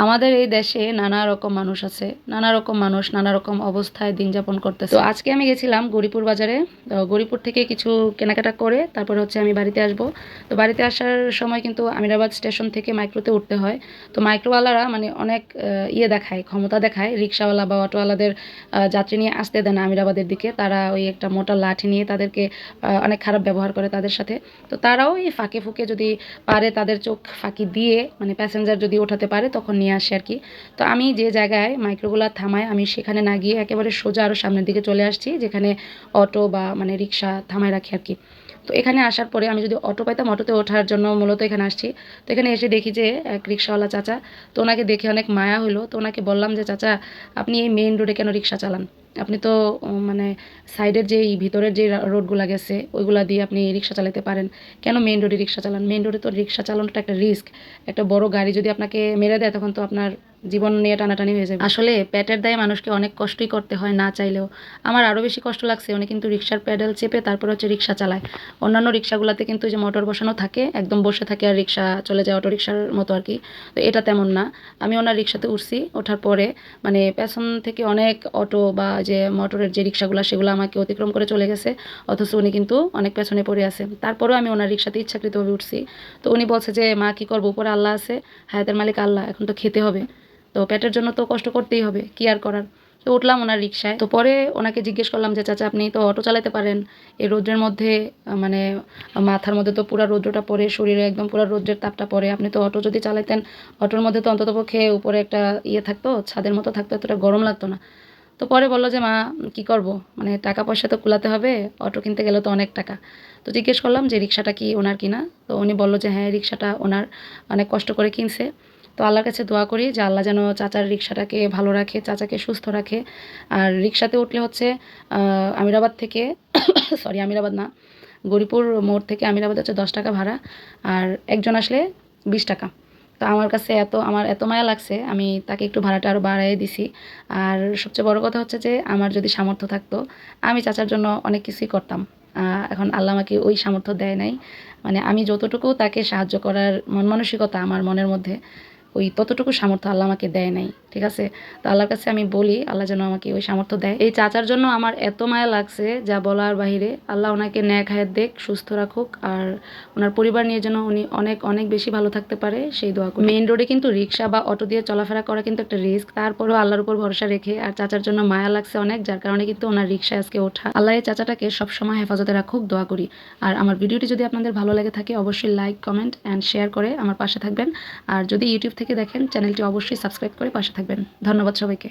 আমাদের এই দেশে নানা রকম মানুষ আছে, নানা রকম মানুষ নানা রকম অবস্থায় দিন যাপন করতেছে। তো আজকে আমি গেছিলাম গরিপুর বাজারে। তো গরিপুর থেকে কিছু কেনাকাটা করে তারপর হচ্ছে আমি বাড়িতে আসব। তো বাড়িতে আসার সময় কিন্তু আমিরাবাদ স্টেশন থেকে মাইক্রোতে উঠতে হয়। তো মাইক্রোওয়ালারা মানে অনেক ইয়ে দেখায়, ক্ষমতা দেখায়, রিক্সাওয়ালা বা অটোওয়ালাদের যাত্রী নিয়ে আসতে দেয় না আমিরাবাদের দিকে। তারা ওই একটা মোটা লাঠি নিয়ে তাদেরকে অনেক খারাপ ব্যবহার করে তাদের সাথে। তো তারাও এই ফাঁকে ফুঁকে যদি পারে তাদের চোখ ফাঁকি দিয়ে মানে প্যাসেঞ্জার যদি ওঠাতে পারে তখন নিয়ে আসে আর কি। তো আমি যে জায়গায় মাইক্রোগুলা থামায় আমি সেখানে না গিয়ে একেবারে সোজা আরও সামনের দিকে চলে আসছি, যেখানে অটো বা মানে রিক্সা থামায় রাখি আর কি। তো এখানে আসার পরে আমি যদি অটো পাইতাম, অটোতে ওঠার জন্য মূলত এখানে আসছি। তো এখানে এসে দেখি যে এক রিক্সাওয়ালা চাচা। তো ওনাকে দেখে অনেক মায়া হলো। তো ওনাকে বললাম যে চাচা, আপনি এই মেইন রোডে কেন রিক্সা চালান? আপনি তো মানে সাইডের যেই ভিতরের যে রোডগুলা গেছে ওইগুলা দিয়ে আপনি রিক্সা চালাতে পারেন, কেন মেইন রোডে রিক্সা চালান? মেইন রোডে তো রিক্সা চালানোটা একটা রিস্ক। একটা বড় গাড়ি যদি আপনাকে মেরে দেয় তখন তো আপনার জীবন নিয়ে টানাটানি হয়ে যাবে। আসলে পেটের দায়ে মানুষকে অনেক কষ্টই করতে হয় না চাইলেও। আমার আরও বেশি কষ্ট লাগছে, উনি কিন্তু রিক্সার প্যাডেল চেপে তারপর হচ্ছে রিক্সা চালায়। অন্যান্য রিক্সাগুলোতে কিন্তু যে মোটর বসানো থাকে, একদম বসে থাকে আর রিক্সা চলে যায় অটো রিক্সার মতো আর কি। তো এটা তেমন না। আমি ওনার রিক্সাতে উঠছি, ওঠার পরে মানে পেছন থেকে অনেক অটো বা যে মোটরের যে রিক্সাগুলো সেগুলো আমাকে অতিক্রম করে চলে গেছে, অথচ উনি কিন্তু অনেক পেছনে পড়ে আছে। তারপরেও আমি ওনার রিক্সাতে ইচ্ছাকৃতভাবে উঠছি। তো উনি বলছে যে মা কী করবো, উপরে আল্লাহ আছে, হায়াতের মালিক আল্লাহ, এখন তো খেতে হবে, তো পেটের জন্য তো কষ্ট করতেই হবে, কি আর করার। তো উঠলাম ওনার রিক্সায়। তো পরে ওনাকে জিজ্ঞেস করলাম যে চাচা, আপনি তো অটো চালাতে পারেন, এই রৌদ্রের মধ্যে মানে মাথার মধ্যে তো পুরো রৌদ্রটা পড়ে, শরীরে একদম পুরো রৌদ্রের তাপটা পড়ে, আপনি তো অটো যদি চালাতেন, অটোর মধ্যে তো অন্ততপক্ষে উপরে একটা ইয়ে থাকতো, ছাদের মতো থাকতো, এতটা গরম লাগতো না। তো পরে বললো যে মা কি করব, মানে টাকা পয়সা তো কুলাতে হবে, অটো কিনতে গেলে তো অনেক টাকা। তো জিজ্ঞেস করলাম যে রিক্সাটা কি ওনার কিনা? তো উনি বললো যে হ্যাঁ, রিক্সাটা ওনার, অনেক কষ্ট করে কিনছে। তো আল্লাহর কাছে দোয়া করি যে আল্লাহ যেন চাচার রিক্সাটাকে ভালো রাখে, চাচাকে সুস্থ রাখে। আর রিক্সাতে উঠলে হচ্ছে আমিরাবাদ থেকে সরি, আমিরাবাদ না, গরিপুর মোড় থেকে আমিরাবাদ হচ্ছে 10 টাকা ভাড়া, আর একজন আসলে 20 টাকা। তো আমার এত মায়া লাগছে, আমি তাকে একটু ভাড়াটা আরও বাড়াই দিছি। আর সবচেয়ে বড় কথা হচ্ছে যে আমার যদি সামর্থ্য থাকতো আমি চাচার জন্য অনেক কিছুই করতাম। এখন আল্লাহ আমাকে ওই সামর্থ্য দেয় নাই। মানে আমি যতটুকু তাকে সাহায্য করার মন মানসিকতা আমার মনের মধ্যে, ওই ততটুকু সামর্থ্য আল্লাহ আমাকে দেয় নাই, ঠিক আছে? তো আল্লাহর কাছে আমি বলি আল্লাহ যেন আমাকে ওই সামর্থ্য দেয়। এই চাচার জন্য আমার এত মায়া লাগছে যা বলার বাহিরে। আল্লাহ ওনাকে ন্যাক হায়াত দেখ, সুস্থ রাখুক, আর ওনার পরিবার নিয়ে যেন উনি অনেক অনেক বেশি ভালো থাকতে পারে সেই দোয়া করি। মেইন রোডে কিন্তু রিক্সা বা অটো দিয়ে চলাফেরা করা কিন্তু একটা রিস্ক, তারপরেও আল্লাহর উপর ভরসা রেখে আর চাচার জন্য মায়া লাগছে অনেক, যার কারণে কিন্তু ওনার রিক্সায় আজকে ওঠা। আল্লাহ এই চাচাটাকে সবসময় হেফাজতে রাখুক, দোয়া করি। আর আমার ভিডিওটি যদি আপনাদের ভালো লেগে থাকে অবশ্যই লাইক, কমেন্ট অ্যান্ড শেয়ার করে আমার পাশে থাকবেন। আর যদি ইউটিউব থেকে দেখেন চ্যানেলটি অবশ্যই সাবস্ক্রাইব করে পাশে থাকবেন। ধন্যবাদ সবাইকে।